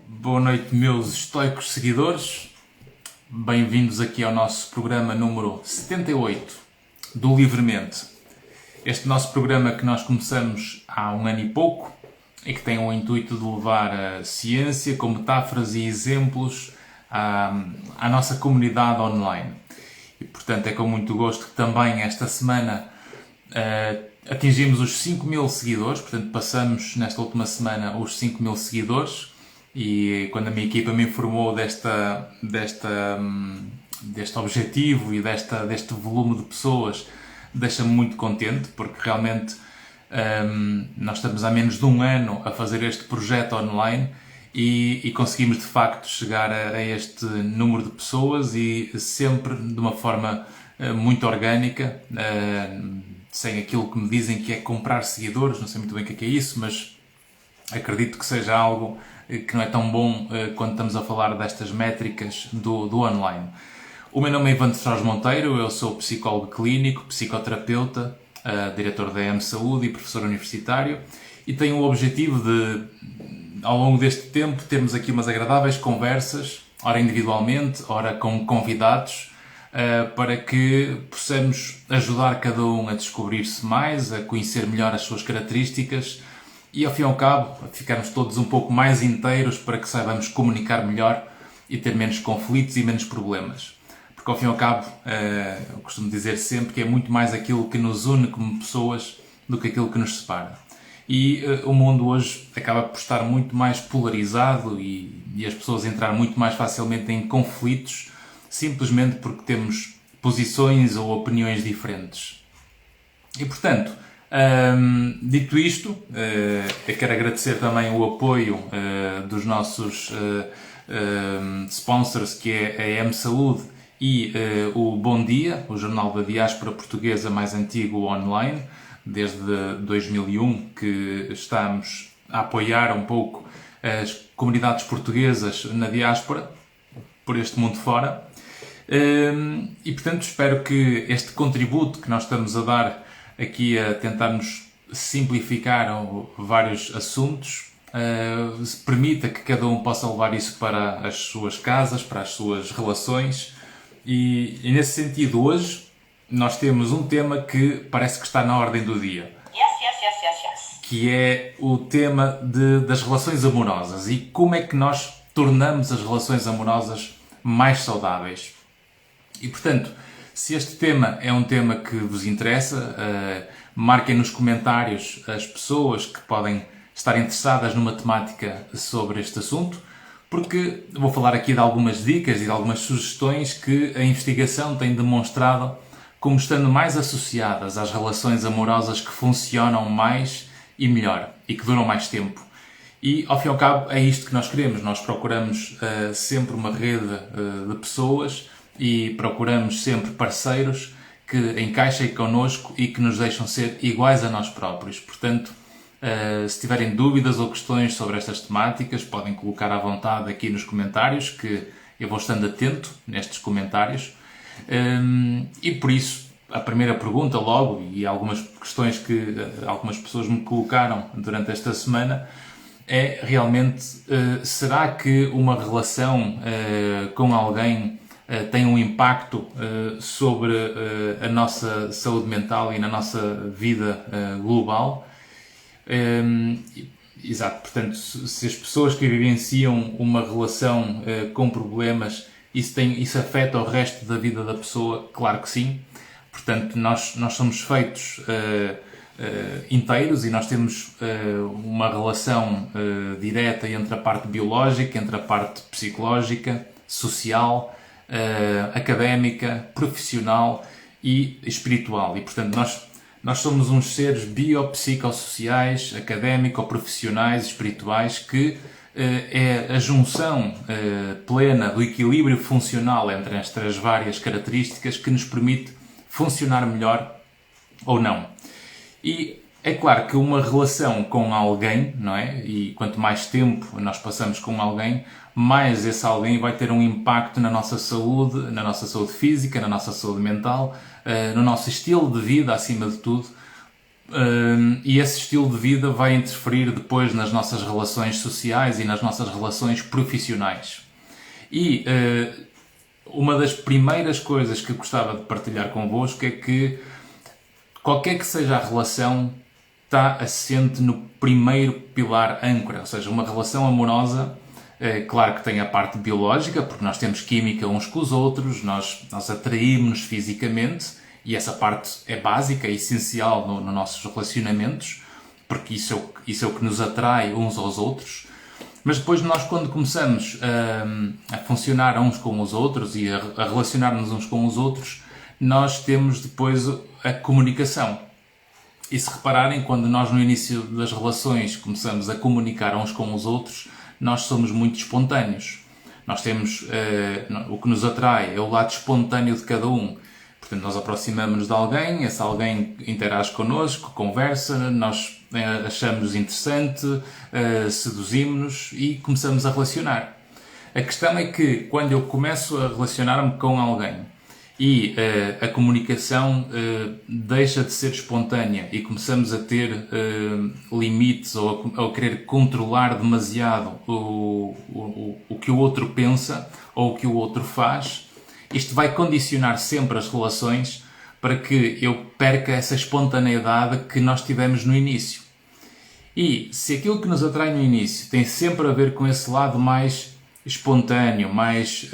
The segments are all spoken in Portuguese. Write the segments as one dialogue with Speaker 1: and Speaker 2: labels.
Speaker 1: Boa noite, meus estoicos seguidores. Bem-vindos aqui ao nosso programa número 78 do Livremente. Este nosso programa que nós começamos há um ano e pouco e que tem o intuito de levar a ciência com metáforas e exemplos à nossa comunidade online. E, portanto, é com muito gosto que também esta semana atingimos os 5.000 seguidores. Portanto, passamos nesta última semana os 5.000 seguidores. E quando a minha equipa me informou deste objetivo e deste volume de pessoas, deixa-me muito contente, porque realmente nós estamos há menos de um ano a fazer este projeto online e conseguimos de facto chegar a este número de pessoas e sempre de uma forma muito orgânica, sem aquilo que me dizem que é comprar seguidores. Não sei muito bem o que é isso, mas acredito que seja algo que não é tão bom quando estamos a falar destas métricas do online. O meu nome é Ivan de Fraz Monteiro, eu sou psicólogo clínico, psicoterapeuta, diretor da EM Saúde e professor universitário, e tenho o objetivo de, ao longo deste tempo, termos aqui umas agradáveis conversas, ora individualmente, ora com convidados, para que possamos ajudar cada um a descobrir-se mais, a conhecer melhor as suas características e, ao fim e ao cabo, ficarmos todos um pouco mais inteiros para que saibamos comunicar melhor e ter menos conflitos e menos problemas. Porque, ao fim e ao cabo, eu costumo dizer sempre que é muito mais aquilo que nos une como pessoas do que aquilo que nos separa. E o mundo hoje acaba por estar muito mais polarizado e as pessoas entrar muito mais facilmente em conflitos simplesmente porque temos posições ou opiniões diferentes. E, portanto, dito isto, eu quero agradecer também o apoio dos nossos sponsors, que é a EM Saúde e o Bom Dia, o jornal da diáspora portuguesa mais antigo online, desde 2001, que estamos a apoiar um pouco as comunidades portuguesas na diáspora, por este mundo fora. E, portanto, espero que este contributo que nós estamos a dar aqui a tentarmos simplificar vários assuntos, permita que cada um possa levar isso para as suas casas, para as suas relações. E nesse sentido, hoje, nós temos um tema que parece que está na ordem do dia. Que é o tema das relações amorosas e como é que nós tornamos as relações amorosas mais saudáveis. E, portanto, se este tema é um tema que vos interessa, marquem nos comentários as pessoas que podem estar interessadas numa temática sobre este assunto, porque vou falar aqui de algumas dicas e de algumas sugestões que a investigação tem demonstrado como estando mais associadas às relações amorosas que funcionam mais e melhor e que duram mais tempo. E, ao fim e ao cabo, é isto que nós queremos. Nós procuramos sempre uma rede de pessoas e procuramos sempre parceiros que encaixem connosco e que nos deixam ser iguais a nós próprios. Portanto, se tiverem dúvidas ou questões sobre estas temáticas, podem colocar à vontade aqui nos comentários, que eu vou estando atento nestes comentários. E por isso, a primeira pergunta logo, e algumas questões que algumas pessoas me colocaram durante esta semana, é realmente, será que uma relação com alguém tem um impacto sobre a nossa saúde mental e na nossa vida global? Exato, portanto, se as pessoas que vivenciam uma relação com problemas, isso afeta o resto da vida da pessoa? Claro que sim. Portanto, nós somos feitos inteiros e nós temos uma relação direta entre a parte biológica, entre a parte psicológica, social, académica, profissional e espiritual. E, portanto, nós somos uns seres biopsicossociais, académico-profissionais, espirituais, que é a junção plena do equilíbrio funcional entre estas várias características que nos permite funcionar melhor ou não. E é claro que uma relação com alguém, não é? E quanto mais tempo nós passamos com alguém, mais esse alguém vai ter um impacto na nossa saúde física, na nossa saúde mental, no nosso estilo de vida, acima de tudo. e esse estilo de vida vai interferir depois nas nossas relações sociais e nas nossas relações profissionais. E uma das primeiras coisas que gostava de partilhar convosco é que qualquer que seja a relação está assente no primeiro pilar âncora, ou seja, uma relação amorosa, claro que tem a parte biológica, porque nós temos química uns com os outros, nós atraímos-nos fisicamente, e essa parte é básica, é essencial nos nossos relacionamentos, porque isso é o que nos atrai uns aos outros. Mas depois nós, quando começamos a funcionar uns com os outros e a relacionar-nos uns com os outros, nós temos depois a comunicação. E se repararem, quando nós no início das relações começamos a comunicar uns com os outros, nós somos muito espontâneos. Nós temos, o que nos atrai é o lado espontâneo de cada um. Portanto, nós aproximamos-nos de alguém, esse alguém interage connosco, conversa, nós achamos interessante, seduzimos-nos e começamos a relacionar. A questão é que quando eu começo a relacionar-me com alguém e a comunicação deixa de ser espontânea e começamos a ter limites ou a querer controlar demasiado o que o outro pensa ou o que o outro faz, isto vai condicionar sempre as relações para que eu perca essa espontaneidade que nós tivemos no início. E se aquilo que nos atrai no início tem sempre a ver com esse lado mais espontâneo, mais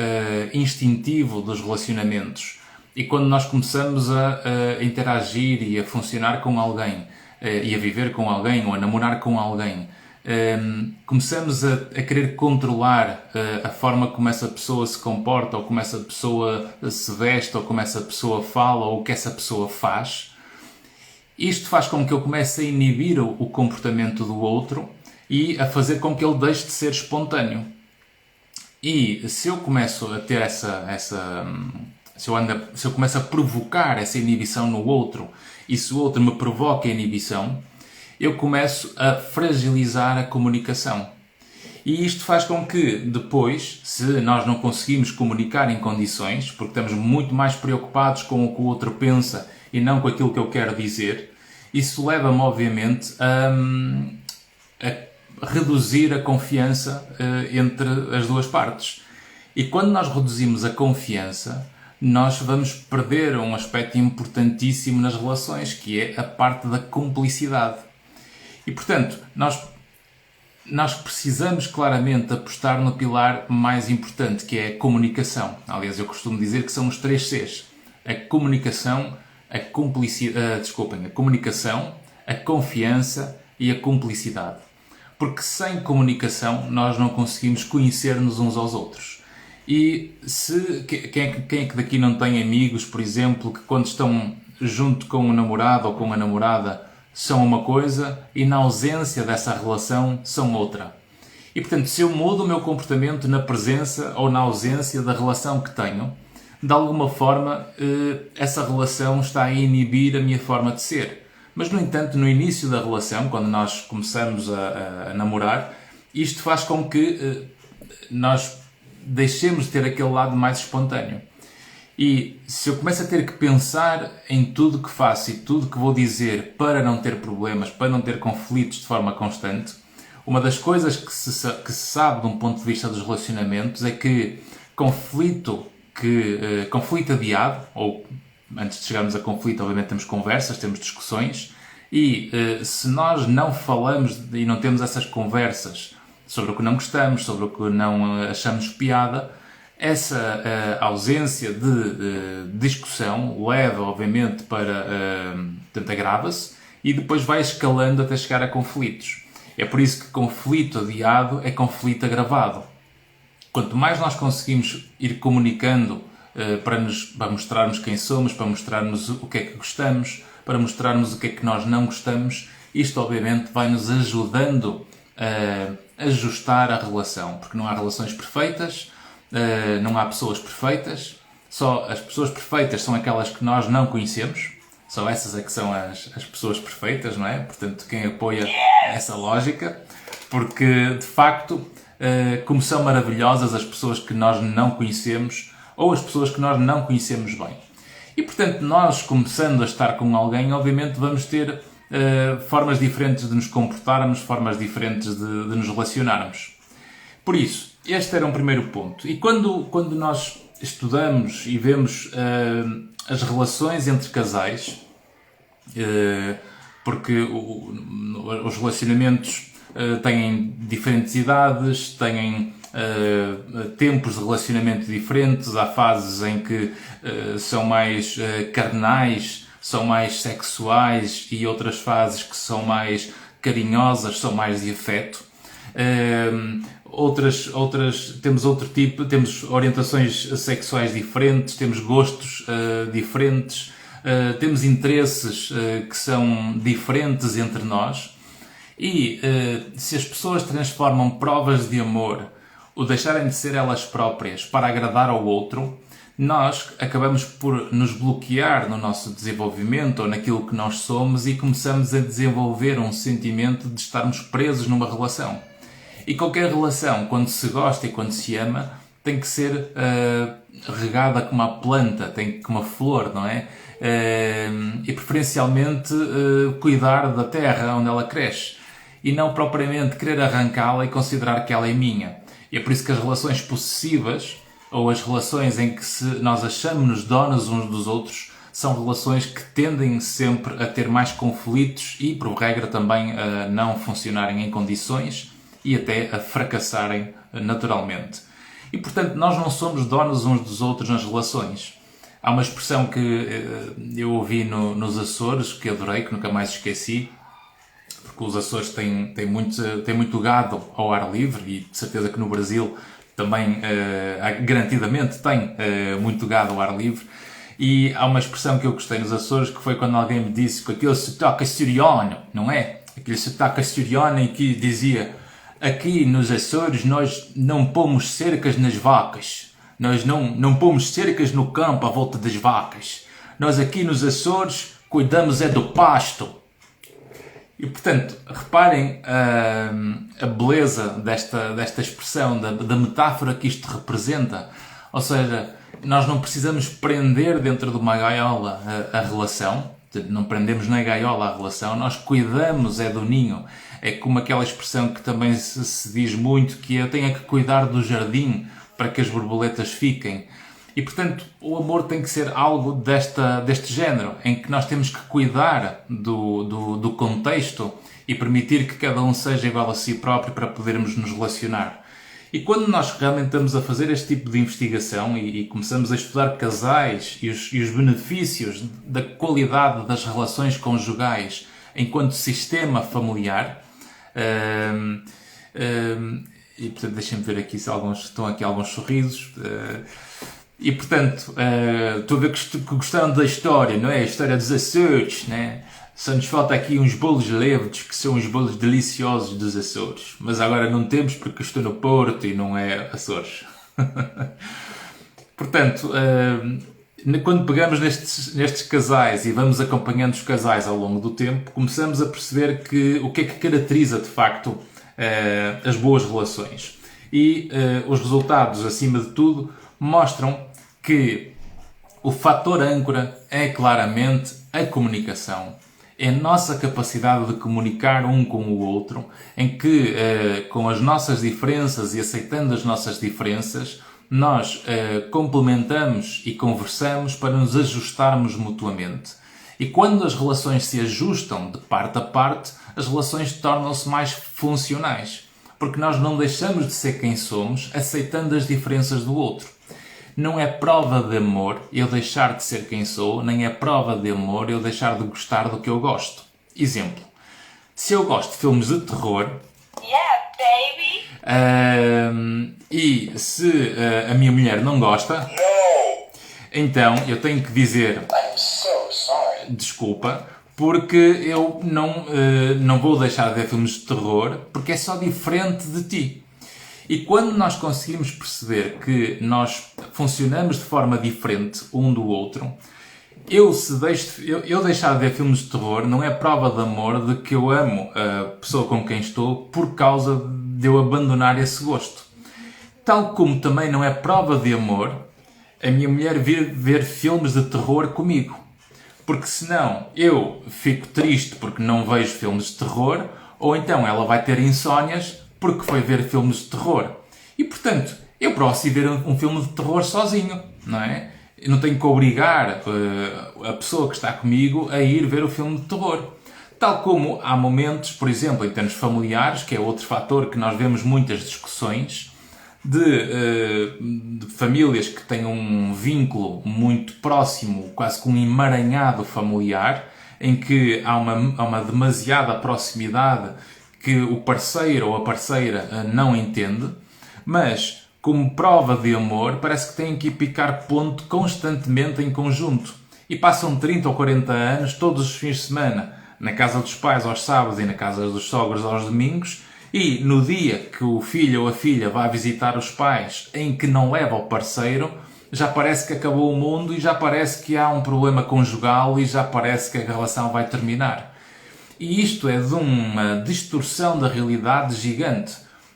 Speaker 1: instintivo dos relacionamentos, e quando nós começamos a interagir e a funcionar com alguém, e a viver com alguém, ou a namorar com alguém, começamos a querer controlar a forma como essa pessoa se comporta, ou como essa pessoa se veste, ou como essa pessoa fala, ou o que essa pessoa faz. Isto faz com que eu comece a inibir o comportamento do outro e a fazer com que ele deixe de ser espontâneo. E se eu começo a ter se eu começo a provocar essa inibição no outro, e se o outro me provoca a inibição, eu começo a fragilizar a comunicação. E isto faz com que depois, se nós não conseguimos comunicar em condições, porque estamos muito mais preocupados com o que o outro pensa e não com aquilo que eu quero dizer, isso leva-me, obviamente, a reduzir a confiança entre as duas partes. E quando nós reduzimos a confiança, nós vamos perder um aspecto importantíssimo nas relações, que é a parte da cumplicidade. E, portanto, nós precisamos claramente apostar no pilar mais importante, que é a comunicação. Aliás, eu costumo dizer que são os 3 Cs. A comunicação, a comunicação, a confiança e a cumplicidade. Porque sem comunicação nós não conseguimos conhecer-nos uns aos outros. E quem é que daqui não tem amigos, por exemplo, que quando estão junto com o namorado ou com a namorada são uma coisa e na ausência dessa relação são outra. E portanto, se eu mudo o meu comportamento na presença ou na ausência da relação que tenho, de alguma forma essa relação está a inibir a minha forma de ser. Mas no entanto, no início da relação, quando nós começamos a namorar, isto faz com que nós deixemos de ter aquele lado mais espontâneo. E se eu começo a ter que pensar em tudo que faço e tudo que vou dizer para não ter problemas, para não ter conflitos de forma constante, uma das coisas que se sabe de um ponto de vista dos relacionamentos é que conflito adiado, ou antes de chegarmos a conflito, obviamente temos conversas, temos discussões, e se nós não falamos e não temos essas conversas sobre o que não gostamos, sobre o que não achamos piada, essa ausência de discussão leva, obviamente, portanto, agrava-se e depois vai escalando até chegar a conflitos. É por isso que conflito adiado é conflito agravado. Quanto mais nós conseguimos ir comunicando para mostrarmos quem somos, para mostrarmos o que é que gostamos, para mostrarmos o que é que nós não gostamos, isto, obviamente, vai nos ajudando a ajustar a relação. Porque não há relações perfeitas, não há pessoas perfeitas, só as pessoas perfeitas são aquelas que nós não conhecemos, só essas é que são as pessoas perfeitas, não é? Portanto, quem apoia essa lógica, porque de facto, como são maravilhosas as pessoas que nós não conhecemos ou as pessoas que nós não conhecemos bem. E portanto, nós começando a estar com alguém, obviamente vamos ter formas diferentes de nos comportarmos, formas diferentes de nos relacionarmos. Por isso, este era um primeiro ponto. E quando nós estudamos e vemos as relações entre casais, porque os relacionamentos têm diferentes idades, têm tempos de relacionamento diferentes, há fases em que são mais carnais, são mais sexuais, e outras fases que são mais carinhosas, são mais de afeto. Temos outro tipo, temos orientações sexuais diferentes, temos gostos diferentes, temos interesses que são diferentes entre nós, e se as pessoas transformam provas de amor, ou deixarem de ser elas próprias para agradar ao outro, nós acabamos por nos bloquear no nosso desenvolvimento ou naquilo que nós somos, e começamos a desenvolver um sentimento de estarmos presos numa relação. E qualquer relação, quando se gosta e quando se ama, tem que ser regada como uma planta, como uma flor, não é? E preferencialmente cuidar da terra onde ela cresce, e não propriamente querer arrancá-la e considerar que ela é minha. E é por isso que as relações possessivas, ou as relações em que nós achamos-nos donos uns dos outros, são relações que tendem sempre a ter mais conflitos e, por regra, também a não funcionarem em condições e até a fracassarem naturalmente. E, portanto, nós não somos donos uns dos outros nas relações. Há uma expressão que eu ouvi nos Açores, que adorei, que nunca mais esqueci, porque os Açores têm muito gado ao ar livre, e de certeza que no Brasil também, garantidamente, tem muito gado ao ar livre. E há uma expressão que eu gostei nos Açores, que foi quando alguém me disse, com aquele sotaque açoriano, não é? Aquele sotaque açoriano em que dizia: aqui nos Açores nós não pomos cercas nas vacas, nós não pomos cercas no campo à volta das vacas, nós aqui nos Açores cuidamos é do pasto. E, portanto, reparem a beleza desta expressão, da metáfora que isto representa. Ou seja, nós não precisamos prender dentro de uma gaiola a relação, não prendemos na gaiola a relação, nós cuidamos do ninho. É como aquela expressão que também se diz muito, que eu tenho que cuidar do jardim para que as borboletas fiquem. E, portanto, o amor tem que ser algo deste género, em que nós temos que cuidar do contexto e permitir que cada um seja igual a si próprio para podermos nos relacionar. E quando nós realmente estamos a fazer este tipo de investigação e começamos a estudar casais e os benefícios da qualidade das relações conjugais enquanto sistema familiar, e, portanto, deixem-me ver aqui se estão aqui alguns sorrisos. E, portanto, estou a ver que gostaram da história, não é? A história dos Açores, né? Só nos falta aqui uns bolos leves, que são os bolos deliciosos dos Açores. Mas agora não temos, porque estou no Porto e não é Açores. Portanto, quando pegamos nestes casais e vamos acompanhando os casais ao longo do tempo, começamos a perceber o que é que caracteriza, de facto, as boas relações. E os resultados, acima de tudo, mostram que o fator âncora é claramente a comunicação. É a nossa capacidade de comunicar um com o outro, em que, com as nossas diferenças e aceitando as nossas diferenças, nós complementamos e conversamos para nos ajustarmos mutuamente. E quando as relações se ajustam de parte a parte, as relações tornam-se mais funcionais, porque nós não deixamos de ser quem somos, aceitando as diferenças do outro. Não é prova de amor eu deixar de ser quem sou, nem é prova de amor eu deixar de gostar do que eu gosto. Exemplo, se eu gosto de filmes de terror, e se a minha mulher não gosta, então eu tenho que dizer desculpa, porque eu não vou deixar de ver filmes de terror, porque é só diferente de ti. E quando nós conseguimos perceber que nós funcionamos de forma diferente um do outro, eu deixar de ver filmes de terror não é prova de amor de que eu amo a pessoa com quem estou por causa de eu abandonar esse gosto. Tal como também não é prova de amor a minha mulher vir ver filmes de terror comigo. porque senão eu fico triste porque não vejo filmes de terror, ou então ela vai ter insónias porque foi ver filmes de terror. E, portanto, eu posso ir ver um filme de terror sozinho, não é? Eu não tenho que obrigar a pessoa que está comigo a ir ver o filme de terror. Tal como há momentos, por exemplo, em termos familiares, que é outro fator que nós vemos muitas discussões, de famílias que têm um vínculo muito próximo, quase com um emaranhado familiar, em que há uma demasiada proximidade que o parceiro ou a parceira não entende, mas como prova de amor parece que têm que ir picar ponto constantemente em conjunto. E passam 30 ou 40 anos todos os fins de semana na casa dos pais aos sábados e na casa dos sogros aos domingos, e no dia que o filho ou a filha vai visitar os pais em que não leva o parceiro, já parece que acabou o mundo e já parece que há um problema conjugal e já parece que a relação vai terminar. E isto é de uma distorção da realidade gigante.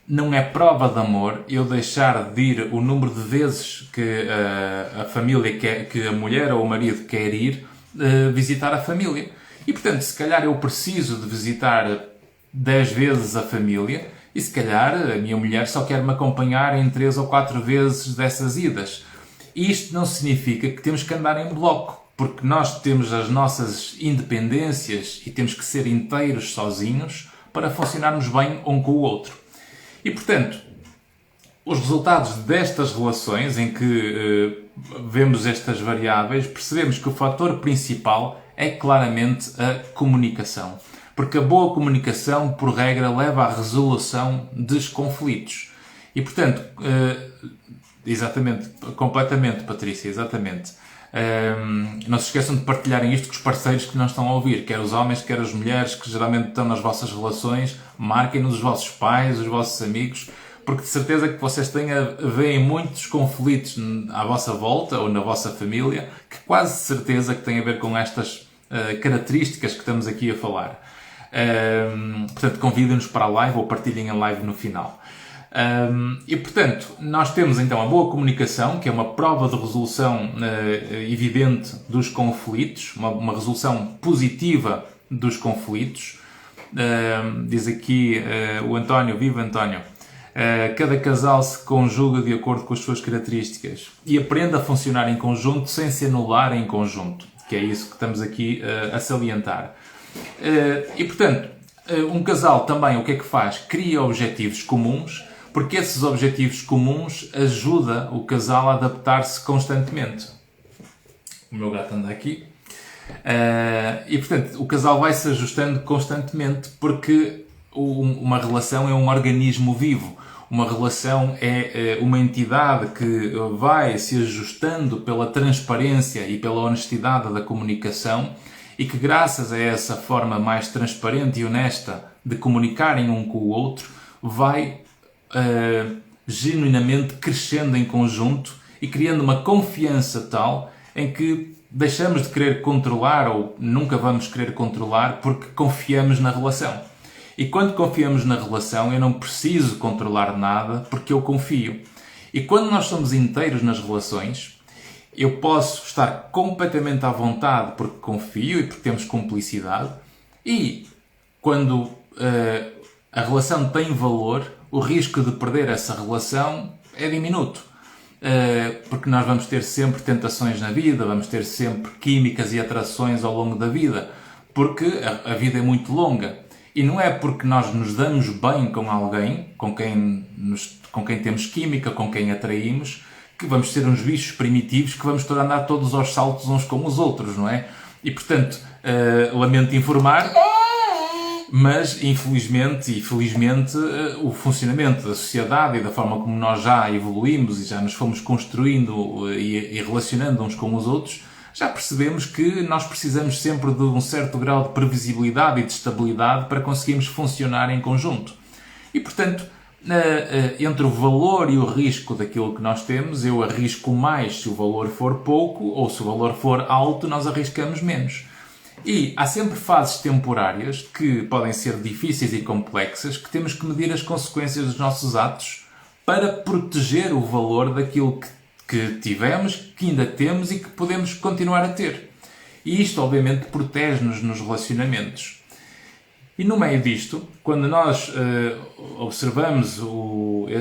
Speaker 1: Não é prova de amor eu deixar de ir o número de vezes que a família quer, que a mulher ou o marido quer ir visitar a família. E, portanto, se calhar eu preciso de visitar 10 vezes a família e, se calhar, a minha mulher só quer me acompanhar em 3 ou 4 vezes dessas idas. E isto não significa que temos que andar em bloco, porque nós temos as nossas independências e temos que ser inteiros sozinhos para funcionarmos bem um com o outro. E, portanto, os resultados destas relações em que vemos estas variáveis, percebemos que o fator principal é claramente a comunicação. Porque a boa comunicação, por regra, leva à resolução dos conflitos. E, portanto, exatamente, completamente, Patrícia, exatamente. Não se esqueçam de partilharem isto com os parceiros que não estão a ouvir, quer os homens, quer as mulheres que geralmente estão nas vossas relações, marquem-nos os vossos pais, os vossos amigos, porque de certeza que vocês veem muitos conflitos à vossa volta ou na vossa família, que quase certeza que têm a ver com estas características que estamos aqui a falar. Portanto, convidem-nos para a live ou partilhem a live no final. E, portanto, nós temos então a boa comunicação, que é uma prova de resolução evidente dos conflitos, uma resolução positiva dos conflitos. Diz aqui o António, viva António, cada casal se conjuga de acordo com as suas características e aprende a funcionar em conjunto sem se anular em conjunto, que é isso que estamos aqui a salientar. E, portanto, um casal também o que é que faz? Cria objetivos comuns, porque esses objetivos comuns ajudam o casal a adaptar-se constantemente. O meu gato anda aqui. E, portanto, o casal vai se ajustando constantemente, porque uma relação é um organismo vivo. Uma relação é uma entidade que vai se ajustando pela transparência e pela honestidade da comunicação, e que, graças a essa forma mais transparente e honesta de comunicarem um com o outro, vai genuinamente crescendo em conjunto e criando uma confiança tal em que deixamos de querer controlar, ou nunca vamos querer controlar, porque confiamos na relação. E quando confiamos na relação, eu não preciso controlar nada, porque eu confio. E quando nós somos inteiros nas relações, eu posso estar completamente à vontade porque confio e porque temos cumplicidade, e quando a relação tem valor, o risco de perder essa relação é diminuto. Porque nós vamos ter sempre tentações na vida, vamos ter sempre químicas e atrações ao longo da vida, porque a vida é muito longa. E não é porque nós nos damos bem com alguém, com quem temos química, com quem atraímos, que vamos ser uns bichos primitivos que vamos andar todos aos saltos uns com os outros, não é? E, portanto, lamento informar, mas, infelizmente e felizmente, o funcionamento da sociedade e da forma como nós já evoluímos e já nos fomos construindo e relacionando uns com os outros, já percebemos que nós precisamos sempre de um certo grau de previsibilidade e de estabilidade para conseguirmos funcionar em conjunto. E, portanto, entre o valor e o risco daquilo que nós temos, eu arrisco mais se o valor for pouco, ou se o valor for alto, nós arriscamos menos. E há sempre fases temporárias que podem ser difíceis e complexas, que temos que medir as consequências dos nossos atos para proteger o valor daquilo que tivemos, que ainda temos e que podemos continuar a ter. E isto, obviamente, protege-nos nos relacionamentos. E no meio disto, quando nós observamos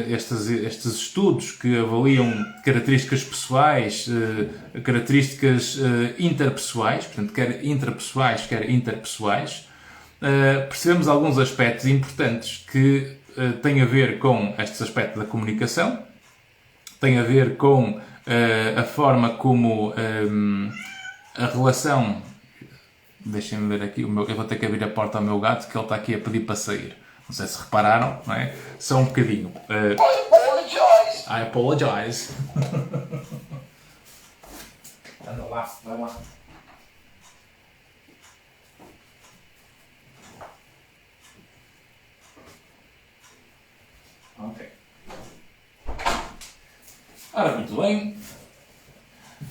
Speaker 1: estes estudos que avaliam características pessoais, características interpessoais, portanto, quer intrapessoais, quer interpessoais, percebemos alguns aspectos importantes que têm a ver com este aspecto da comunicação, têm a ver com a forma como a relação... Deixem-me ver aqui, eu vou ter que abrir a porta ao meu gato, que ele está aqui a pedir para sair. Não sei se repararam, não é? Só um bocadinho. I apologize. Anda lá, vai lá. Ok. Ora, muito bem.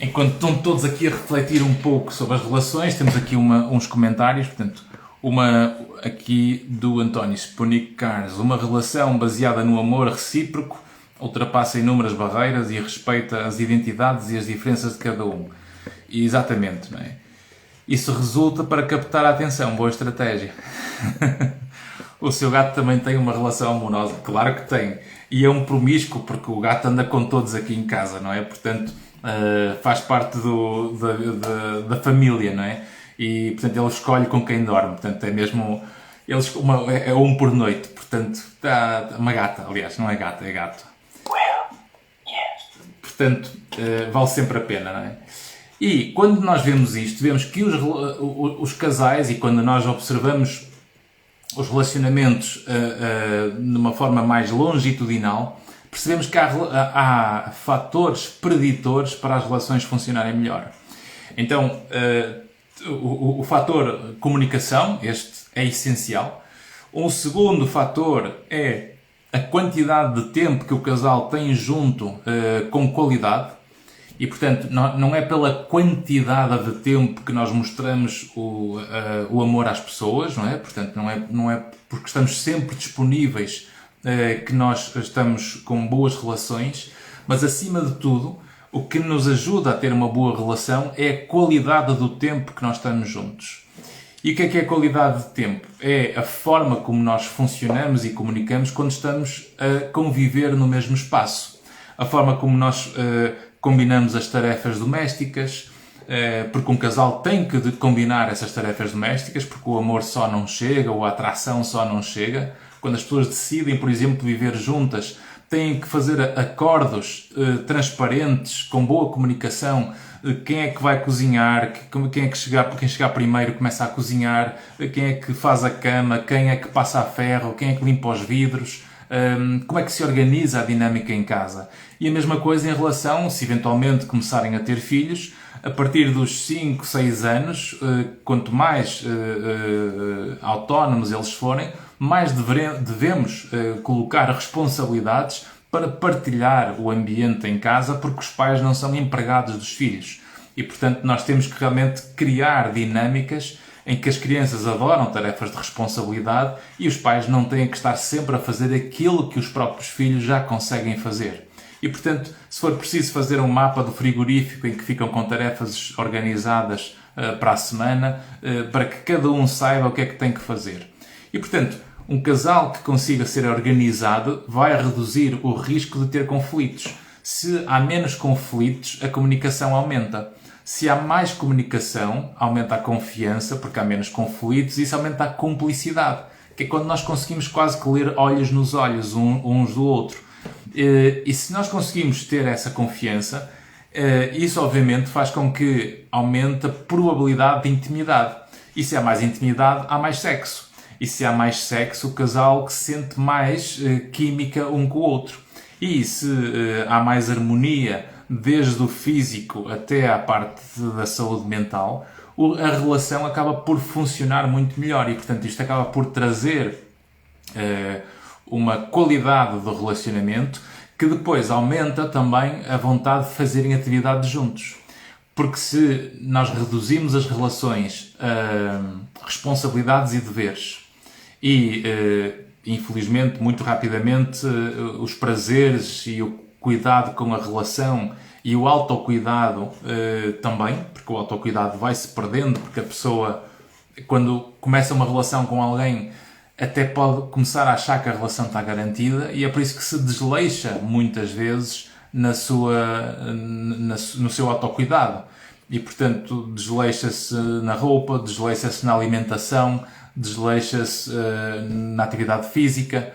Speaker 1: Enquanto estão todos aqui a refletir um pouco sobre as relações, temos aqui uns comentários, portanto, uma aqui do António Sponic Cars. Uma relação baseada no amor recíproco ultrapassa inúmeras barreiras e respeita as identidades e as diferenças de cada um. E exatamente, não é? Isso resulta para captar a atenção. Boa estratégia. O seu gato também tem uma relação amorosa? Claro que tem. E é um promíscuo, porque o gato anda com todos aqui em casa, não é? Portanto... faz parte da família, não é? E, portanto, ele escolhe com quem dorme. Portanto, é mesmo... é um por noite. Portanto, está uma gata. Aliás, não é gata, é gato. Portanto, vale sempre a pena, não é? E, quando nós vemos isto, vemos que os casais, e quando nós observamos os relacionamentos de uma forma mais longitudinal, percebemos que há fatores preditores para as relações funcionarem melhor. Então, o fator comunicação, este é essencial. Um segundo fator é a quantidade de tempo que o casal tem junto com qualidade. E, portanto, não é pela quantidade de tempo que nós mostramos o amor às pessoas, não é? Portanto, não é porque estamos sempre disponíveis que nós estamos com boas relações, mas acima de tudo, o que nos ajuda a ter uma boa relação é a qualidade do tempo que nós estamos juntos. E o que é a qualidade de tempo? É a forma como nós funcionamos e comunicamos quando estamos a conviver no mesmo espaço. A forma como nós combinamos as tarefas domésticas, porque um casal tem que combinar essas tarefas domésticas, porque o amor só não chega, ou a atração só não chega. Quando as pessoas decidem, por exemplo, viver juntas, têm que fazer acordos transparentes, com boa comunicação. Quem é que vai cozinhar, quem chegar primeiro começa a cozinhar, quem é que faz a cama, quem é que passa a ferro, quem é que limpa os vidros, como é que se organiza a dinâmica em casa. E a mesma coisa em relação, se eventualmente começarem a ter filhos, a partir dos 5, 6 anos, quanto mais autónomos eles forem, mais devemos colocar responsabilidades para partilhar o ambiente em casa, porque os pais não são empregados dos filhos. E, portanto, nós temos que realmente criar dinâmicas em que as crianças adoram tarefas de responsabilidade e os pais não têm que estar sempre a fazer aquilo que os próprios filhos já conseguem fazer. E, portanto, se for preciso fazer um mapa do frigorífico em que ficam com tarefas organizadas para a semana, para que cada um saiba o que é que tem que fazer. E, portanto, um casal que consiga ser organizado vai reduzir o risco de ter conflitos. Se há menos conflitos, a comunicação aumenta. Se há mais comunicação, aumenta a confiança, porque há menos conflitos, e isso aumenta a cumplicidade, que é quando nós conseguimos quase que ler olhos nos olhos uns do outro. E se nós conseguimos ter essa confiança, isso obviamente faz com que aumente a probabilidade de intimidade. E se há mais intimidade, há mais sexo. E se há mais sexo, o casal que sente mais química um com o outro. E se há mais harmonia, desde o físico até à parte da saúde mental, a relação acaba por funcionar muito melhor. E, portanto, isto acaba por trazer uma qualidade do relacionamento que depois aumenta também a vontade de fazerem atividades juntos. Porque se nós reduzimos as relações a responsabilidades e deveres e, infelizmente, muito rapidamente, os prazeres e o cuidado com a relação e o autocuidado também, porque o autocuidado vai-se perdendo, porque a pessoa, quando começa uma relação com alguém, até pode começar a achar que a relação está garantida, e é por isso que se desleixa muitas vezes no seu autocuidado. E, portanto, desleixa-se na roupa, desleixa-se na alimentação, desleixa-se na atividade física,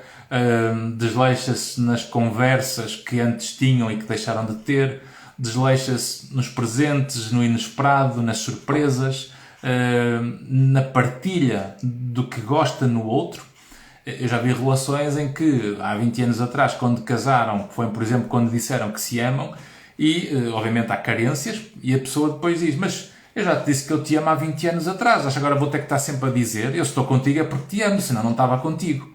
Speaker 1: desleixa-se nas conversas que antes tinham e que deixaram de ter, desleixa-se nos presentes, no inesperado, nas surpresas, na partilha do que gosta no outro. Eu já vi relações em que, há 20 anos atrás, quando casaram, foi, por exemplo, quando disseram que se amam, e, obviamente, há carências, e a pessoa depois diz, mas eu já te disse que eu te amo há 20 anos atrás, acho que agora vou ter que estar sempre a dizer, eu estou contigo é porque te amo, senão não estava contigo.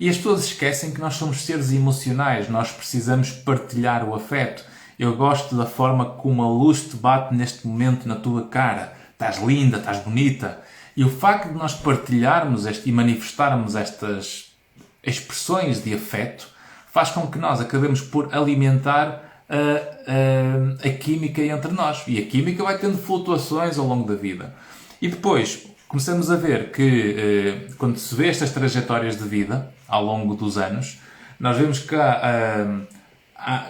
Speaker 1: E as pessoas esquecem que nós somos seres emocionais, nós precisamos partilhar o afeto. Eu gosto da forma como a luz te bate neste momento na tua cara. Estás linda, estás bonita. E o facto de nós partilharmos e manifestarmos estas expressões de afeto faz com que nós acabemos por alimentar a química entre nós. E a química vai tendo flutuações ao longo da vida. E depois começamos a ver que, quando se vê estas trajetórias de vida ao longo dos anos, nós vemos que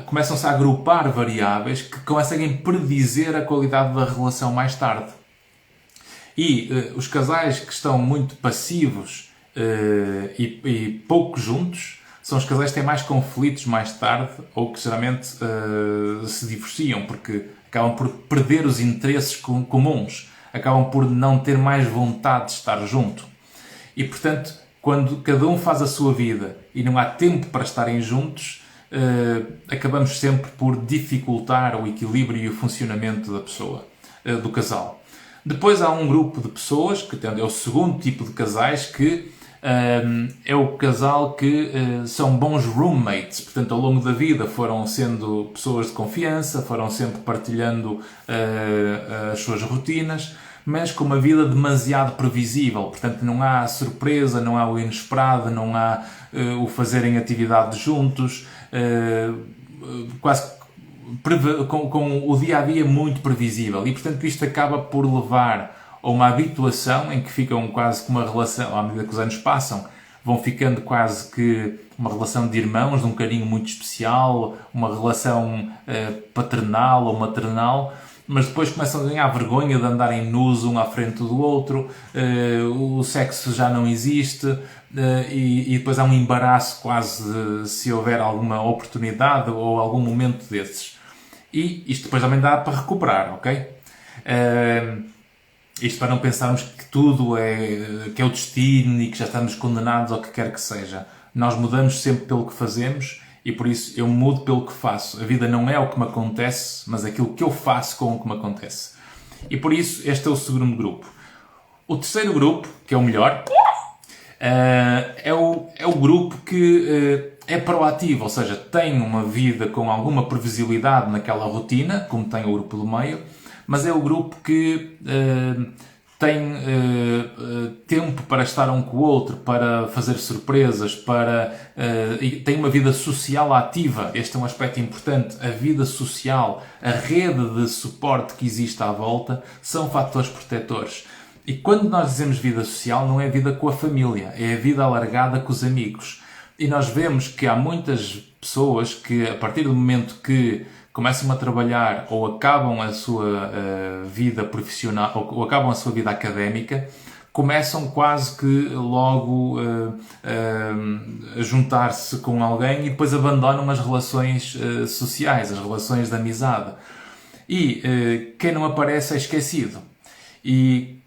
Speaker 1: começam-se a agrupar variáveis que conseguem predizer a qualidade da relação mais tarde. E os casais que estão muito passivos e pouco juntos são os casais que têm mais conflitos mais tarde ou que geralmente se divorciam porque acabam por perder os interesses comuns, acabam por não ter mais vontade de estar junto. E, portanto, quando cada um faz a sua vida e não há tempo para estarem juntos, acabamos sempre por dificultar o equilíbrio e o funcionamento da pessoa, do casal. Depois há um grupo de pessoas, que é o segundo tipo de casais, que é o casal que são bons roommates. Portanto, ao longo da vida foram sendo pessoas de confiança, foram sempre partilhando as suas rotinas, mas com uma vida demasiado previsível. Portanto, não há surpresa, não há o inesperado, não há o fazerem atividades juntos, quase com o dia-a-dia muito previsível. E, portanto, isto acaba por levar a uma habituação em que ficam quase com uma relação, à medida que os anos passam, vão ficando quase que uma relação de irmãos, de um carinho muito especial, uma relação paternal ou maternal, mas depois começam a ganhar vergonha de andarem nus um à frente do outro, o sexo já não existe, e depois há um embaraço quase se houver alguma oportunidade ou algum momento desses. E isto depois também dá para recuperar, ok? Isto para não pensarmos que tudo que é o destino e que já estamos condenados ao que quer que seja. Nós mudamos sempre pelo que fazemos e por isso eu mudo pelo que faço. A vida não é o que me acontece, mas aquilo que eu faço com o que me acontece. E por isso este é o segundo grupo. O terceiro grupo, que é o melhor, é o grupo que é proativo, ou seja, tem uma vida com alguma previsibilidade naquela rotina, como tem o grupo do meio, mas é o grupo que tem tempo para estar um com o outro, para fazer surpresas, e tem uma vida social ativa. Este é um aspecto importante. A vida social, a rede de suporte que existe à volta, são fatores protetores. E quando nós dizemos vida social, não é vida com a família, é a vida alargada com os amigos. E nós vemos que há muitas pessoas que, a partir do momento que começam a trabalhar ou acabam a sua vida profissional ou acabam a sua vida académica, começam quase que logo a juntar-se com alguém e depois abandonam as relações sociais, as relações de amizade. E quem não aparece é esquecido. E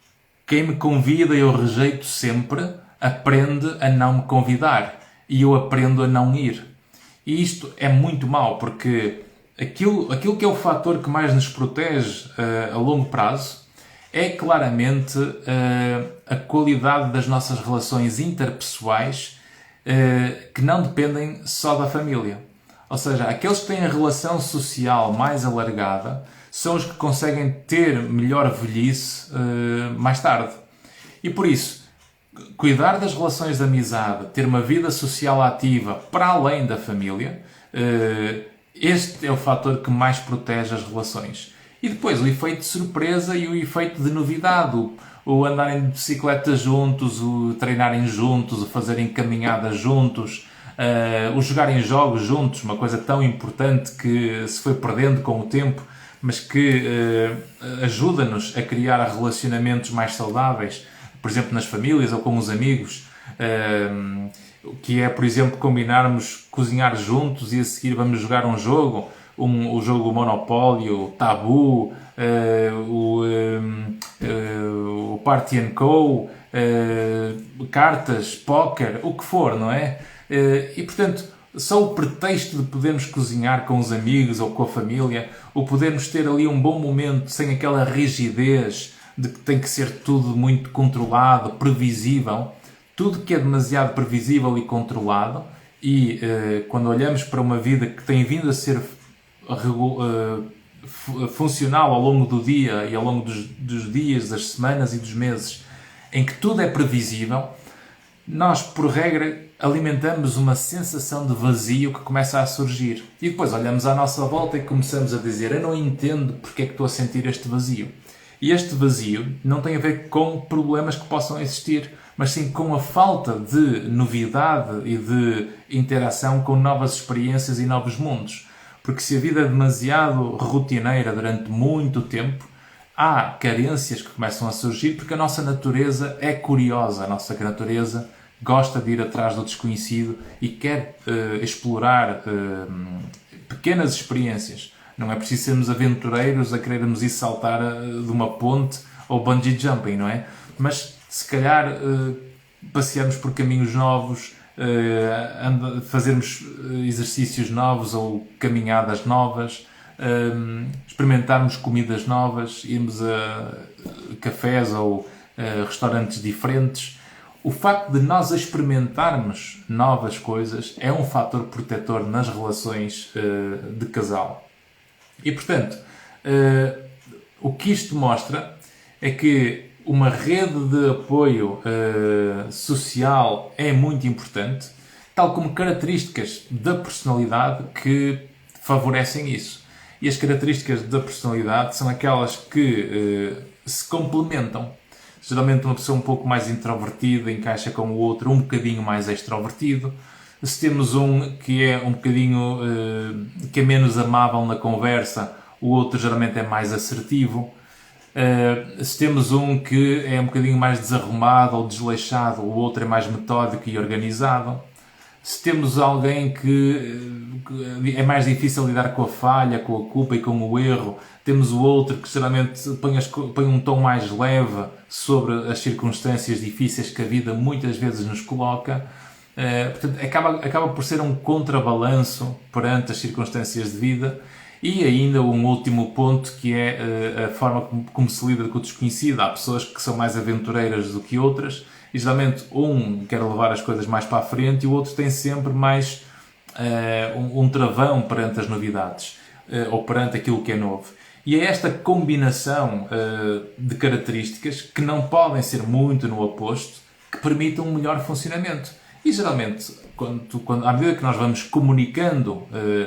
Speaker 1: quem me convida eu rejeito sempre, aprende a não me convidar e eu aprendo a não ir. E isto é muito mau, porque aquilo que é o fator que mais nos protege a longo prazo é claramente a qualidade das nossas relações interpessoais que não dependem só da família. Ou seja, aqueles que têm a relação social mais alargada são os que conseguem ter melhor velhice mais tarde. E por isso, cuidar das relações de amizade, ter uma vida social ativa para além da família, Este é o fator que mais protege as relações. E depois o efeito de surpresa e o efeito de novidade. O andarem de bicicleta juntos, o treinarem juntos, o fazerem caminhadas juntos, o jogarem jogos juntos, uma coisa tão importante que se foi perdendo com o tempo, mas que ajuda-nos a criar relacionamentos mais saudáveis, por exemplo, nas famílias ou com os amigos, que é, por exemplo, combinarmos cozinhar juntos e a seguir vamos jogar um jogo, o jogo Monopólio, Tabu, o Party and Co, cartas, póquer, o que for, não é? E, portanto, só o pretexto de podermos cozinhar com os amigos ou com a família, ou podermos ter ali um bom momento sem aquela rigidez de que tem que ser tudo muito controlado, previsível, tudo que é demasiado previsível e controlado, e quando olhamos para uma vida que tem vindo a ser funcional ao longo do dia e ao longo dos dias, das semanas e dos meses, em que tudo é previsível, nós, por regra, alimentamos uma sensação de vazio que começa a surgir. E depois olhamos à nossa volta e começamos a dizer: eu não entendo porque é que estou a sentir este vazio. E este vazio não tem a ver com problemas que possam existir, mas sim com a falta de novidade e de interação com novas experiências e novos mundos. Porque se a vida é demasiado rotineira durante muito tempo, há carências que começam a surgir porque a nossa natureza é curiosa, a nossa natureza gosta de ir atrás do desconhecido e quer explorar pequenas experiências. Não é preciso sermos aventureiros a querermos ir saltar de uma ponte ou bungee jumping, não é? Mas se calhar passearmos por caminhos novos, fazermos exercícios novos ou caminhadas novas, experimentarmos comidas novas, irmos a cafés ou restaurantes diferentes. O facto de nós experimentarmos novas coisas é um fator protetor nas relações de casal. E, portanto, o que isto mostra é que uma rede de apoio social é muito importante, tal como características da personalidade que favorecem isso. E as características da personalidade são aquelas que se complementam. Geralmente uma pessoa um pouco mais introvertida encaixa com o outro um bocadinho mais extrovertido. Se temos um que é um bocadinho que é menos amável na conversa, o outro geralmente é mais assertivo. Se temos um que é um bocadinho mais desarrumado ou desleixado, o outro é mais metódico e organizado. Se temos alguém que é mais difícil lidar com a falha, com a culpa e com o erro, temos o outro que geralmente põe um tom mais leve sobre as circunstâncias difíceis que a vida muitas vezes nos coloca. Portanto, acaba por ser um contrabalanço perante as circunstâncias de vida. E ainda um último ponto, que é a forma como se lida com o desconhecido. Há pessoas que são mais aventureiras do que outras, e geralmente um quer levar as coisas mais para a frente e o outro tem sempre mais um travão perante as novidades, ou perante aquilo que é novo. E é esta combinação de características, que não podem ser muito no oposto, que permite um melhor funcionamento. E geralmente, à medida que nós vamos comunicando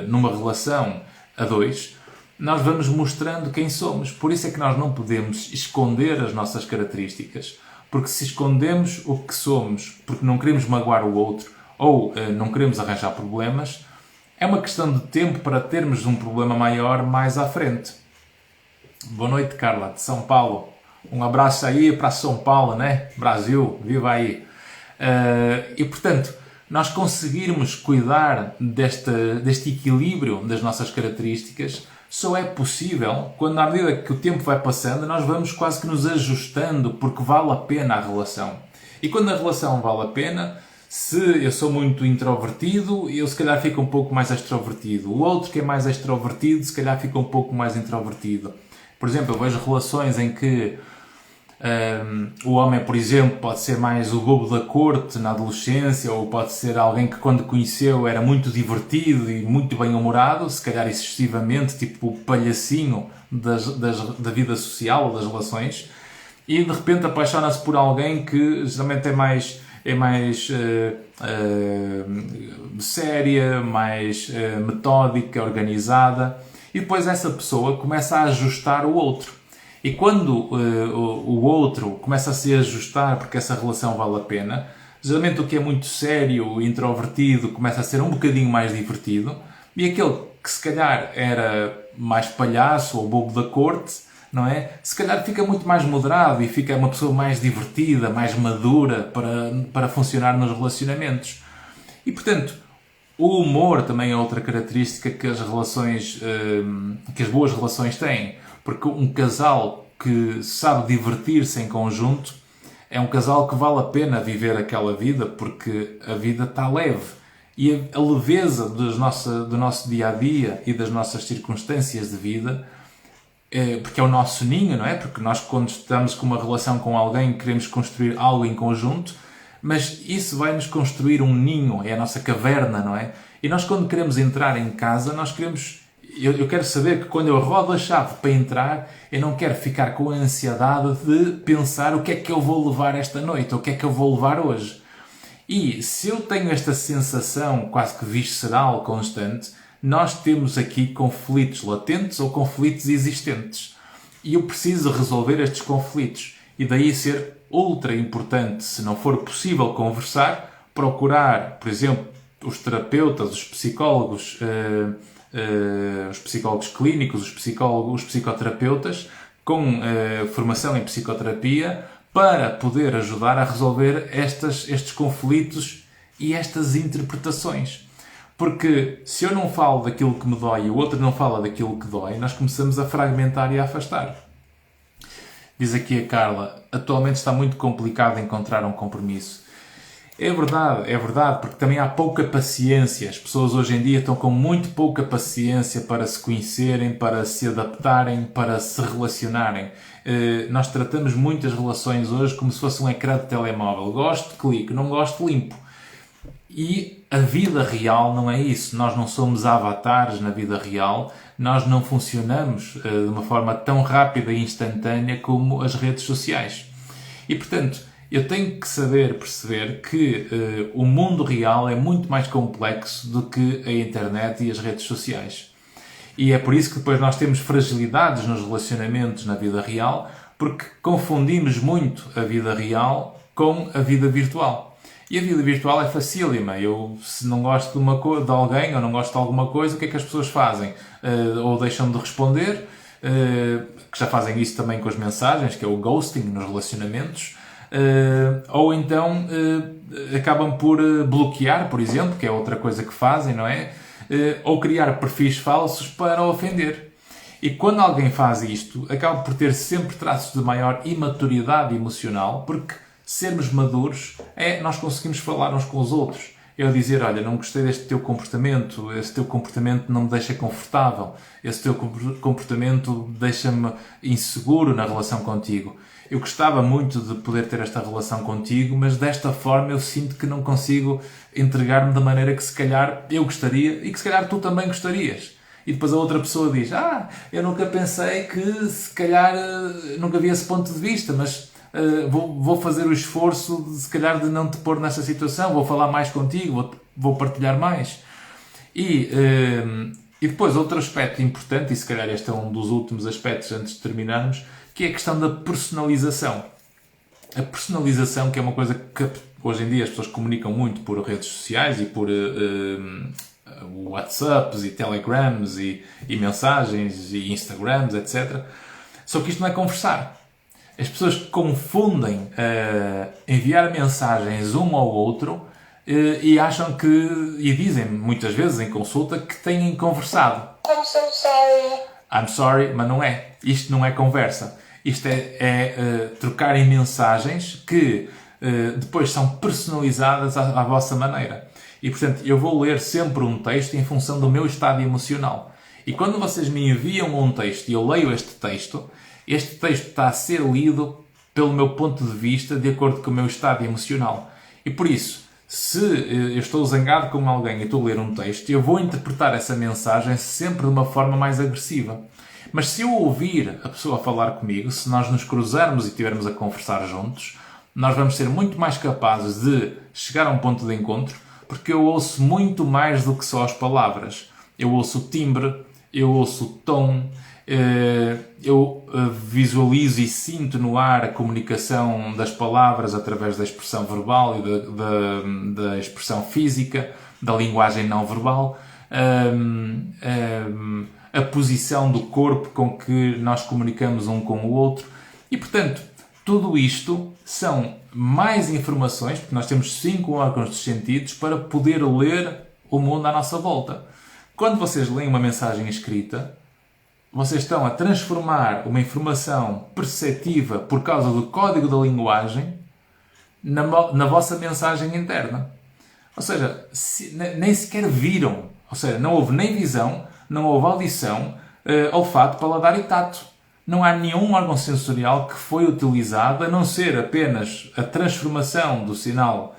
Speaker 1: numa relação a dois, nós vamos mostrando quem somos. Por isso é que nós não podemos esconder as nossas características. Porque se escondemos o que somos, porque não queremos magoar o outro ou não queremos arranjar problemas, é uma questão de tempo para termos um problema maior mais à frente. Boa noite, Carla, de São Paulo. Um abraço aí para São Paulo, né? Brasil, viva aí! E, portanto, nós conseguirmos cuidar deste equilíbrio das nossas características só é possível quando, à medida que o tempo vai passando, nós vamos quase que nos ajustando, porque vale a pena a relação. E quando a relação vale a pena, se eu sou muito introvertido, eu se calhar fico um pouco mais extrovertido. O outro que é mais extrovertido, se calhar fica um pouco mais introvertido. Por exemplo, eu vejo relações em que o homem, por exemplo, pode ser mais o bobo da corte na adolescência, ou pode ser alguém que quando conheceu era muito divertido e muito bem-humorado, se calhar excessivamente, tipo o palhacinho da vida social ou das relações, e de repente apaixona-se por alguém que geralmente é mais séria, mais metódica, organizada, e depois essa pessoa começa a ajustar o outro. E quando o outro começa a se ajustar porque essa relação vale a pena, geralmente o que é muito sério, introvertido, começa a ser um bocadinho mais divertido, e aquele que se calhar era mais palhaço ou bobo da corte, não é? Se calhar fica muito mais moderado e fica uma pessoa mais divertida, mais madura para funcionar nos relacionamentos. E, portanto, o humor também é outra característica que as relações, que as boas relações têm. Porque um casal que sabe divertir-se em conjunto é um casal que vale a pena viver aquela vida, porque a vida está leve. E a leveza do nosso dia-a-dia e das nossas circunstâncias de vida, porque é o nosso ninho, não é? Porque nós, quando estamos com uma relação com alguém, queremos construir algo em conjunto, mas isso vai-nos construir um ninho, é a nossa caverna, não é? E nós, quando queremos entrar em casa, nós queremos... Eu quero saber que quando eu rodo a chave para entrar, eu não quero ficar com a ansiedade de pensar o que é que eu vou levar esta noite, ou o que é que eu vou levar hoje. E se eu tenho esta sensação quase que visceral, constante, nós temos aqui conflitos latentes ou conflitos existentes. E eu preciso resolver estes conflitos. E daí ser ultra importante, se não for possível conversar, procurar, por exemplo, os terapeutas, os psicólogos clínicos, os psicoterapeutas com formação em psicoterapia para poder ajudar a resolver estes conflitos e estas interpretações. Porque se eu não falo daquilo que me dói e o outro não fala daquilo que dói, nós começamos a fragmentar e a afastar. Diz aqui a Carla, atualmente está muito complicado encontrar um compromisso. É verdade, porque também há pouca paciência. As pessoas hoje em dia estão com muito pouca paciência para se conhecerem, para se adaptarem, para se relacionarem. Nós tratamos muitas relações hoje como se fosse um ecrã de telemóvel. Gosto, clico, não gosto, limpo. E a vida real não é isso. Nós não somos avatares na vida real. Nós não funcionamos de uma forma tão rápida e instantânea como as redes sociais. E, portanto, eu tenho que saber perceber que o mundo real é muito mais complexo do que a internet e as redes sociais. E é por isso que depois nós temos fragilidades nos relacionamentos na vida real, porque confundimos muito a vida real com a vida virtual. E a vida virtual é facílima. Eu, se não gosto de alguém ou não gosto de alguma coisa, o que é que as pessoas fazem? Ou deixam de responder, que já fazem isso também com as mensagens, que é o ghosting nos relacionamentos, ou então acabam por bloquear, por exemplo, que é outra coisa que fazem, não é? Ou criar perfis falsos para ofender. E quando alguém faz isto, acaba por ter sempre traços de maior imaturidade emocional, porque sermos maduros é nós conseguimos falar uns com os outros. Eu dizer, olha, não gostei deste teu comportamento, esse teu comportamento não me deixa confortável, esse teu comportamento deixa-me inseguro na relação contigo. Eu gostava muito de poder ter esta relação contigo, mas desta forma eu sinto que não consigo entregar-me da maneira que se calhar eu gostaria e que se calhar tu também gostarias. E depois a outra pessoa diz, eu nunca pensei que se calhar nunca vi esse ponto de vista, mas vou fazer o esforço de se calhar de não te pôr nessa situação, vou falar mais contigo, vou partilhar mais. E depois outro aspecto importante, e se calhar este é um dos últimos aspectos antes de terminarmos, que é a questão da personalização. A personalização, que é uma coisa que hoje em dia as pessoas comunicam muito por redes sociais e por WhatsApps e Telegrams e mensagens e Instagrams, etc. Só que isto não é conversar. As pessoas confundem enviar mensagens um ao outro e acham que, e dizem muitas vezes em consulta, que têm conversado.
Speaker 2: I'm so sorry.
Speaker 1: I'm sorry, mas não é. Isto não é conversa. Isto é trocarem mensagens que depois são personalizadas à vossa maneira. E, portanto, eu vou ler sempre um texto em função do meu estado emocional. E quando vocês me enviam um texto e eu leio este texto está a ser lido pelo meu ponto de vista de acordo com o meu estado emocional. E por isso, se eu estou zangado com alguém e estou a ler um texto, eu vou interpretar essa mensagem sempre de uma forma mais agressiva. Mas se eu ouvir a pessoa falar comigo, se nós nos cruzarmos e estivermos a conversar juntos, nós vamos ser muito mais capazes de chegar a um ponto de encontro, porque eu ouço muito mais do que só as palavras. Eu ouço o timbre, eu ouço o tom, eu visualizo e sinto no ar a comunicação das palavras através da expressão verbal e da expressão física, da linguagem não verbal, a posição do corpo com que nós comunicamos um com o outro. E, portanto, tudo isto são mais informações, porque nós temos 5 órgãos dos sentidos para poder ler o mundo à nossa volta. Quando vocês leem uma mensagem escrita, vocês estão a transformar uma informação perceptiva por causa do código da linguagem na vossa mensagem interna. Ou seja, nem sequer viram. Ou seja, não houve nem visão, não houve audição, olfato, paladar e tato. Não há nenhum órgão sensorial que foi utilizado, a não ser apenas a transformação do sinal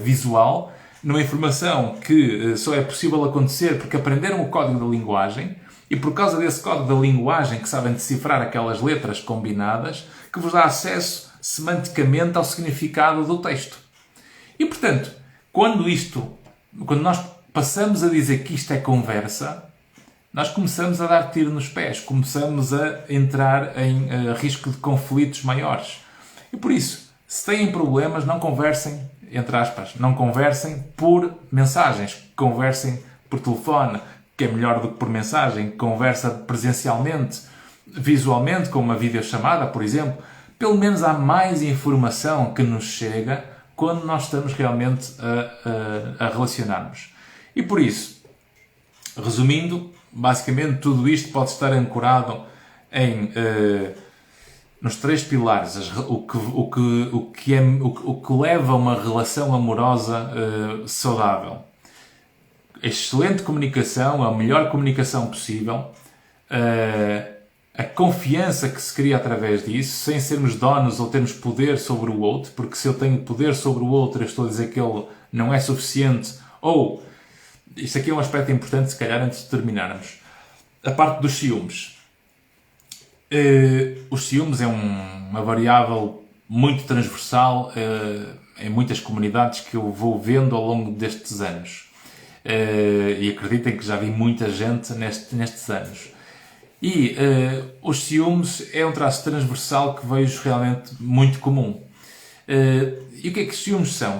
Speaker 1: visual numa informação que só é possível acontecer porque aprenderam o código da linguagem e por causa desse código da linguagem que sabem decifrar aquelas letras combinadas que vos dá acesso semanticamente ao significado do texto. E, portanto, quando nós passamos a dizer que isto é conversa, nós começamos a dar tiro nos pés, começamos a entrar em risco de conflitos maiores. E por isso, se têm problemas, não conversem, entre aspas, não conversem por mensagens, conversem por telefone, que é melhor do que por mensagem, conversa presencialmente, visualmente, com uma videochamada, por exemplo. Pelo menos há mais informação que nos chega quando nós estamos realmente a relacionar-nos. E por isso, resumindo, basicamente tudo isto pode estar ancorado nos 3 pilares, o que leva a uma relação amorosa saudável. Excelente comunicação, a melhor comunicação possível, a confiança que se cria através disso, sem sermos donos ou termos poder sobre o outro, porque se eu tenho poder sobre o outro, eu estou a dizer que ele não é suficiente, ou, isto aqui é um aspecto importante, se calhar, antes de terminarmos, a parte dos ciúmes. Os ciúmes é uma variável muito transversal em muitas comunidades que eu vou vendo ao longo destes anos. E acreditem que já vi muita gente nestes anos. E os ciúmes é um traço transversal que vejo realmente muito comum. E o que é que os ciúmes são?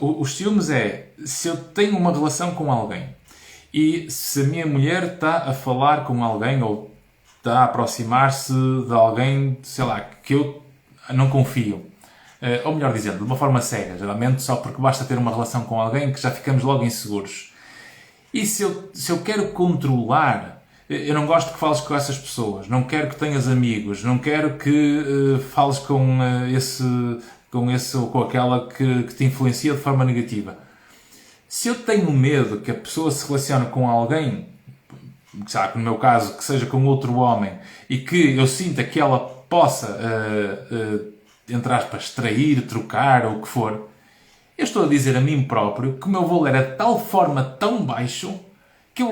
Speaker 1: Os ciúmes é se eu tenho uma relação com alguém e se a minha mulher está a falar com alguém ou está a aproximar-se de alguém, sei lá, que eu não confio. Ou melhor dizendo, de uma forma cega, geralmente só porque basta ter uma relação com alguém que já ficamos logo inseguros. E se eu quero controlar, eu não gosto que fales com essas pessoas, não quero que tenhas amigos, não quero que fales com esse ou com aquela que te influencia de forma negativa. Se eu tenho medo que a pessoa se relacione com alguém, sabe, no meu caso, que seja com outro homem, e que eu sinta que ela possa, entre aspas, trair, trocar ou o que for, eu estou a dizer a mim próprio que o meu valor é de tal forma tão baixo que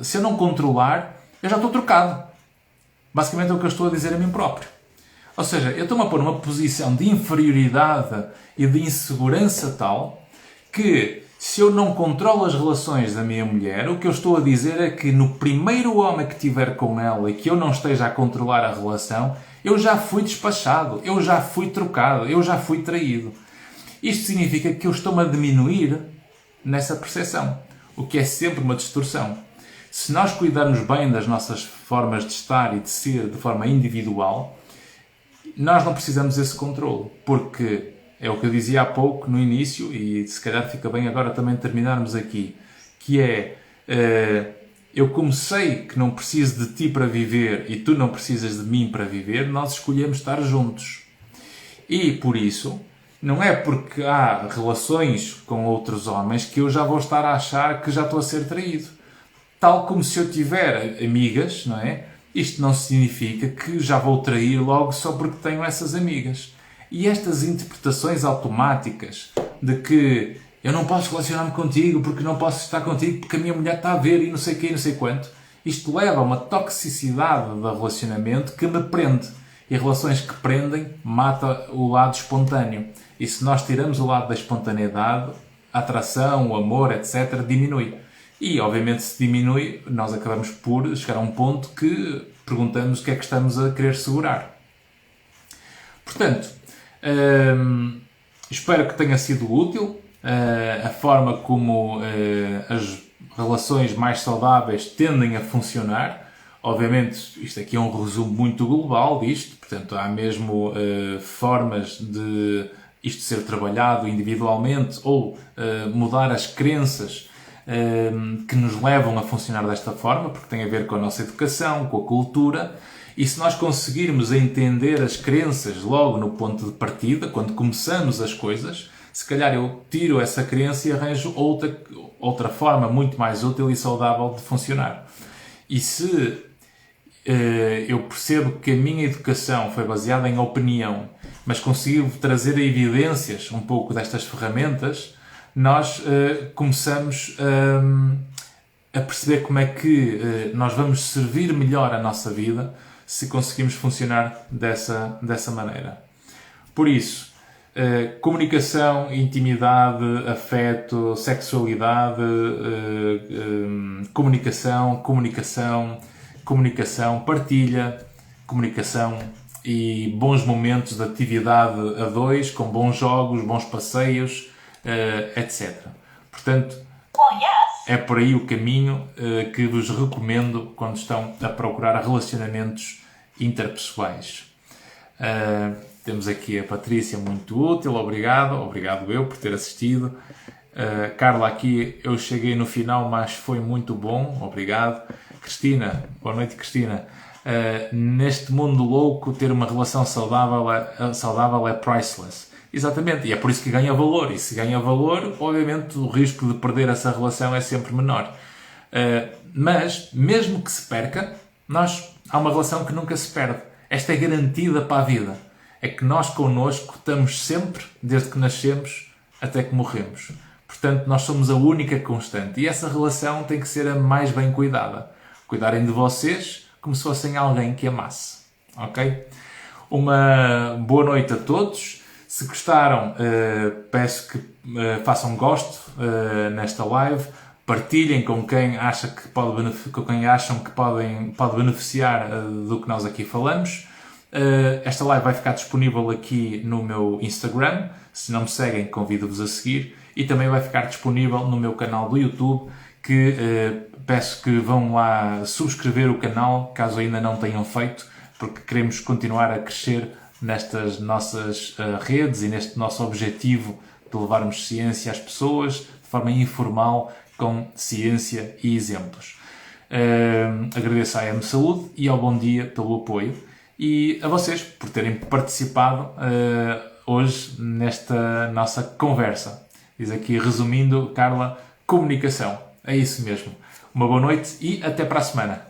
Speaker 1: se eu não controlar, eu já estou trocado. Basicamente é o que eu estou a dizer a mim próprio. Ou seja, eu estou-me a pôr numa posição de inferioridade e de insegurança tal que, se eu não controlo as relações da minha mulher, o que eu estou a dizer é que no primeiro homem que tiver com ela e que eu não esteja a controlar a relação, eu já fui despachado, eu já fui trocado, eu já fui traído. Isto significa que eu estou-me a diminuir nessa percepção, o que é sempre uma distorção. Se nós cuidarmos bem das nossas formas de estar e de ser de forma individual, nós não precisamos desse controle, porque é o que eu dizia há pouco no início, e se calhar fica bem agora também terminarmos aqui, que é, eu como sei que não preciso de ti para viver e tu não precisas de mim para viver, nós escolhemos estar juntos. E por isso, não é porque há relações com outros homens que eu já vou estar a achar que já estou a ser traído. Tal como se eu tiver amigas, não é? Isto não significa que já vou trair logo só porque tenho essas amigas. E estas interpretações automáticas de que eu não posso relacionar-me contigo porque não posso estar contigo porque a minha mulher está a ver e não sei o quê e não sei quanto, isto leva a uma toxicidade do relacionamento que me prende. E relações que prendem mata o lado espontâneo. E se nós tiramos o lado da espontaneidade, a atração, o amor, etc., diminui. E, obviamente, se diminui, nós acabamos por chegar a um ponto que perguntamos o que é que estamos a querer segurar. Portanto, espero que tenha sido útil a forma como as relações mais saudáveis tendem a funcionar. Obviamente, isto aqui é um resumo muito global disto, portanto, há mesmo formas de isto ser trabalhado individualmente ou mudar as crenças que nos levam a funcionar desta forma, porque tem a ver com a nossa educação, com a cultura. E se nós conseguirmos entender as crenças logo no ponto de partida, quando começamos as coisas, se calhar eu tiro essa crença e arranjo outra forma muito mais útil e saudável de funcionar. E se eu percebo que a minha educação foi baseada em opinião, mas consigo trazer evidências um pouco destas ferramentas, nós começamos a perceber como é que nós vamos servir melhor a nossa vida se conseguimos funcionar dessa maneira. Por isso, comunicação, intimidade, afeto, sexualidade, comunicação, partilha, comunicação e bons momentos de atividade a dois, com bons jogos, bons passeios, etc. Portanto, é por aí o caminho que vos recomendo quando estão a procurar relacionamentos interpessoais. Temos aqui a Patrícia, muito útil, obrigado eu por ter assistido. Carla, aqui eu cheguei no final, mas foi muito bom, obrigado. Cristina, boa noite, Cristina. Neste mundo louco, ter uma relação saudável é priceless. Exatamente, e é por isso que ganha valor. E se ganha valor, obviamente o risco de perder essa relação é sempre menor. Mas, mesmo que se perca, há uma relação que nunca se perde. Esta é garantida para a vida. É que nós connosco estamos sempre, desde que nascemos até que morremos. Portanto, nós somos a única constante. E essa relação tem que ser a mais bem cuidada. Cuidarem de vocês como se fossem alguém que amasse. Ok? Uma boa noite a todos. Se gostaram, peço que façam gosto nesta live. Partilhem com quem acham que pode beneficiar do que nós aqui falamos. Esta live vai ficar disponível aqui no meu Instagram. Se não me seguem, convido-vos a seguir. E também vai ficar disponível no meu canal do YouTube, que peço que vão lá subscrever o canal, caso ainda não tenham feito, porque queremos continuar a crescer nestas nossas redes e neste nosso objetivo de levarmos ciência às pessoas de forma informal, com ciência e exemplos. Agradeço à AM Saúde e ao Bom Dia pelo apoio e a vocês por terem participado hoje nesta nossa conversa. Diz aqui, resumindo, Carla, comunicação. É isso mesmo. Uma boa noite e até para a semana.